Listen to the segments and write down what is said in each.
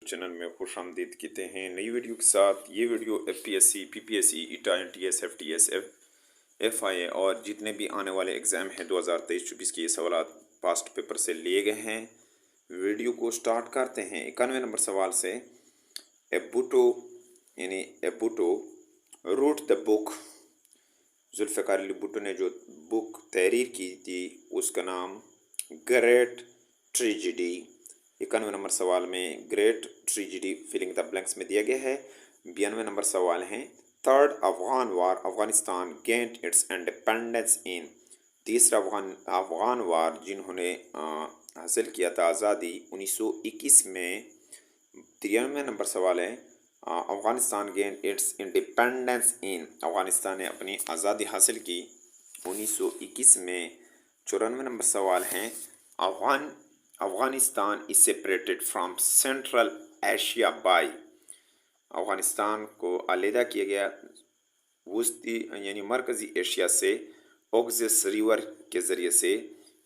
Channel में खुश आमदीद कहते हैं नई वीडियो के साथ। ये वीडियो FPSC, PPSC, ईटा, NTS, FTS, FIA और जितने भी आने वाले एग्ज़ाम हैं 2023-24 के ये सवाल पास्ट पेपर से लिए गए हैं। वीडियो को स्टार्ट करते हैं 91 नंबर सवाल से। एबूटो wrote the book, Zulfikar Ali Bhutto ने जो बुक तहरीर की थी उसका नाम ग्रेट ट्रेजेडी। 91 नंबर सवाल में great tragedy filling the blanks में दिया गया है। 92 नंबर सवाल है third Afghan war, Afghanistan gained its independence in. तीसरा अफगान वार जिन्होंने हासिल किया था आज़ादी 1921 में। 93 नंबर सवाल है Afghanistan gained its independence in, Afghanistan ने अपनी आज़ादी हासिल की 1921 में। 94 नंबर सवाल है Afghanistan is separated from central Asia by, Afghanistan को अलहदा किया गया वस्ती यानी मरकज़ी एशिया से ओक्सिस रिवर के ज़रिए से।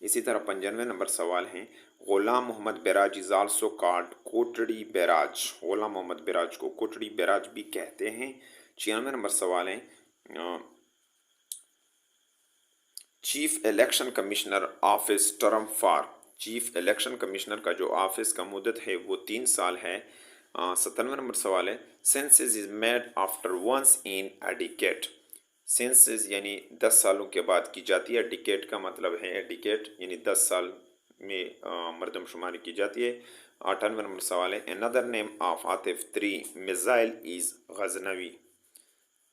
इसी तरह 95 नंबर सवाल हैं Ghulam Mohammad barrage is also called Kotri barrage, Ghulam Mohammad barrage को कोटड़ी बैराज भी कहते हैं। 96 नंबर सवाल हैं chief election commissioner office term for, chief election commissioner का जो ऑफिस का मुद्दत है वो 3 साल है। 97 नंबर सवाल है census is made after once in a decade, census यानी 10 सालों के बाद की जाती है। डिकेड का मतलब है डिकेड यानी 10 साल में मरदमशुमारी की जाती है। 98 नंबर सवाल है another name of Atif 3 missile is Ghaznavi,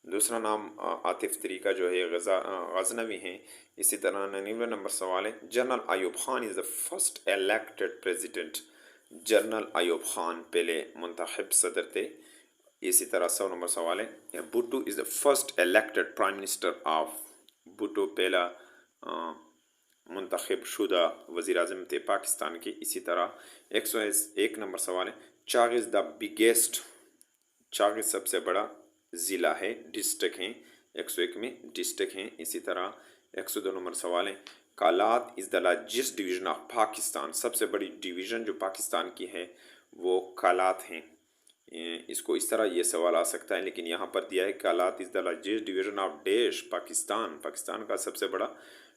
दूसरा नाम आतिफ 3 का जो है गजनवी है। इसी तरह 99 नंबर सवाल है general Ayub Khan is the first elected president, general Ayub Khan पहले मुंतखब सदर थे। इसी तरह 100 नंबर सवाल है Bhutto is the first elected prime minister of, Bhutto पहला मुंतखब शुदा वज़ीर आज़म थे पाकिस्तान के। इसी तरह 101 नंबर सवाल है चागिज़ द बिगेस्ट, चागिज़ सबसे बड़ा ज़िला है, डिस्ट्रिक्ट हैं 101 में डिस्ट्रिक्ट हैं। इसी तरह 102 नंबर सवाल है Kalat is the largest division of Pakistan, सबसे बड़ी डिवीज़न जो पाकिस्तान की है वो कालात हैं। इसको इस तरह ये सवाल आ सकता है लेकिन यहाँ पर दिया है Kalat is the largest division of देश पाकिस्तान, पाकिस्तान का सबसे बड़ा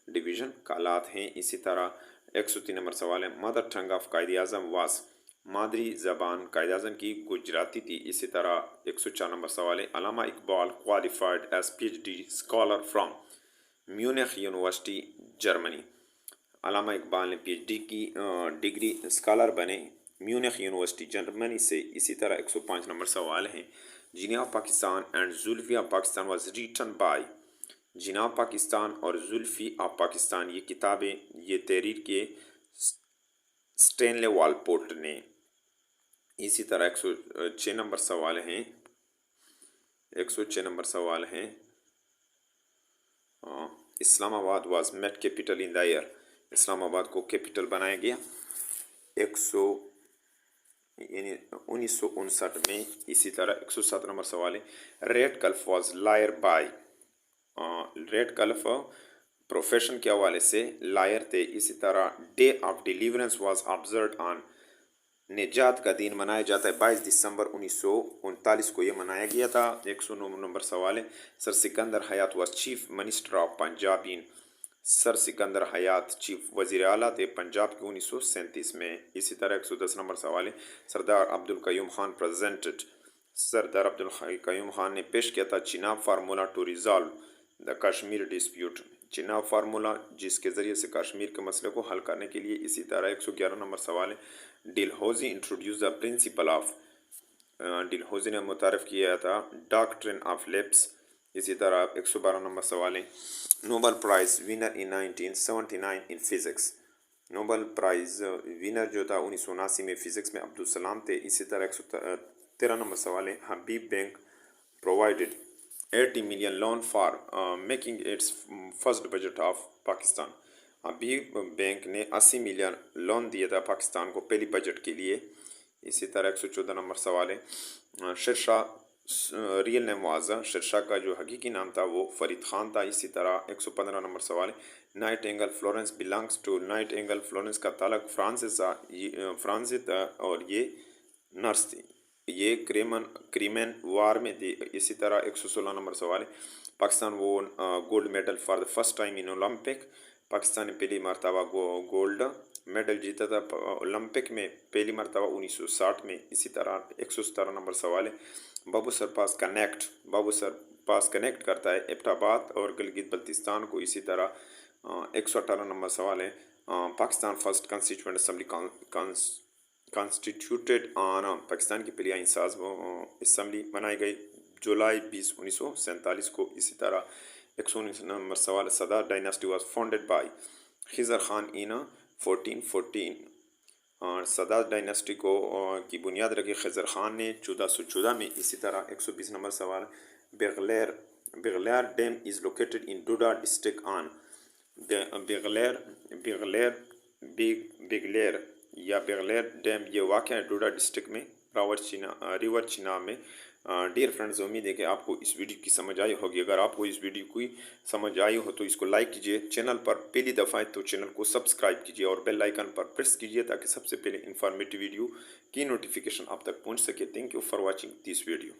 डिवीज़न कालात हैं। इसी तरह 103 नंबर सवाल है मदर टंग ऑफ कायद आज़म वास, मादरी ज़बान कायद आज़म की गुजराती थी। इसी तरह 104 नंबर सवाल है Allama Iqbal qualified as PhD scholar from Munich university Germany, Allama Iqbal ने PhD की डिग्री स्कॉलर बने म्यूनिख यूनिवर्सिटी जर्मनी से। इसी तरह 105 नंबर सवाल है Jinnah Pakistan and Zulfi of Pakistan was written by, Jinnah Pakistan और जुल्फी ऑफ पाकिस्तान ये किताबें ये तहरीर के स्टेनले वालपोर्ट ने। इसी तरह 106 नंबर सवाल हैं 106 नंबर सवाल हैं Islamabad was made capital in the year, Islamabad को कैपिटल बनाया गया 1959 में। इसी तरह 107 नंबर सवाल है red calf was lawyer by, red calf profession के हवाले से लायर थे। इसी तरह day of deliverance was observe on, निजात का दिन मनाया जाता है 22 दिसंबर 1939 को ये मनाया गया था। 109 नंबर सवाल है sir Sikandar Hayat was chief minister of Punjab in, sir Sikandar Hayat chief वज़ीर आला थे पंजाब के 1937 में। इसी तरह 110 नंबर सवाल है सरदार अब्दुल कयूम खान प्रेजेंटेड, सरदार अब्दुल कयूम खान ने पेश किया था Chenab formula to resolve the Kashmir dispute, Chenab formula जिसके ज़रिए से कश्मीर के मसले को हल करने के लिए। इसी तरह 111 नंबर सवाल है Dalhousie introduce the principle of, Dalhousie ने मुतारफ़ किया था डॉक्ट्रिन ऑफ लेप्स। इसी तरह 112 नंबर सवाल है Nobel prize winner in 1979 in physics, Nobel prize winner जो था 1979 में फ़िज़िक्स में अब्दुल सलाम थे। इसी तरह 113 नंबर सवाल है Habib bank provided 80 million loan for making its first budget of Pakistan, Habib bank ने 80 मिलियन लोन दिया था पाकिस्तान को पहली बजट के लिए। इसी तरह 114 नंबर सवाल है Sher Shah real name was, Sher Shah का जो हकीकी नाम था वो फरीद खान था। इसी तरह 115 नंबर सवाल है Nightingale Florence belongs to, Nightingale Florence का ताल्लुक फ्रांस से था और ये नर्स थी। ये क्रीमन वार में थी। इसी तरह 116 नंबर सवाल है, पाकिस्तान वो gold medal for the first time in Olympic. Pakistan ने पहली मरतबा गोल्ड मेडल जीता था ओलंपिक में पहली मरतबा 1960 में। इसी तरह 117 नंबर सवाल है, बाबू सर पास कनेक्ट करता है एबटाबाद और गिलगित बल्तिस्तान को। इसी तरह 118 नंबर सवाल है, Pakistan first constituent assembly constituted on, Pakistan की पहली आइन साज असम्बली बनाई गई जुलाई 20 1947 को। इसी तरह 119 नंबर सवाल, Sadat dynasty was founded by Khizr Khan in 1414। Sadat dynasty को की बुनियाद रखी खिजर खान ने 1414 में। इसी तरह 120 नंबर सवाल, Baglihar dam is located in Doda district on. Baglihar या बेगलेर डैम ये वाक़ है डोडा डिस्ट्रिक्ट में, रिवर चिनाब में। डियर फ्रेंड्स, उम्मीद है कि आपको इस वीडियो की समझ आई होगी। अगर आपको इस वीडियो की समझ आई हो तो इसको लाइक कीजिए, चैनल पर पहली दफ़ा है तो चैनल को सब्सक्राइब कीजिए और बेल आइकन पर प्रेस कीजिए ताकि सबसे पहले इंफॉर्मेटिव वीडियो की नोटिफिकेशन आप तक पहुंच सके। Thank you for watching this video.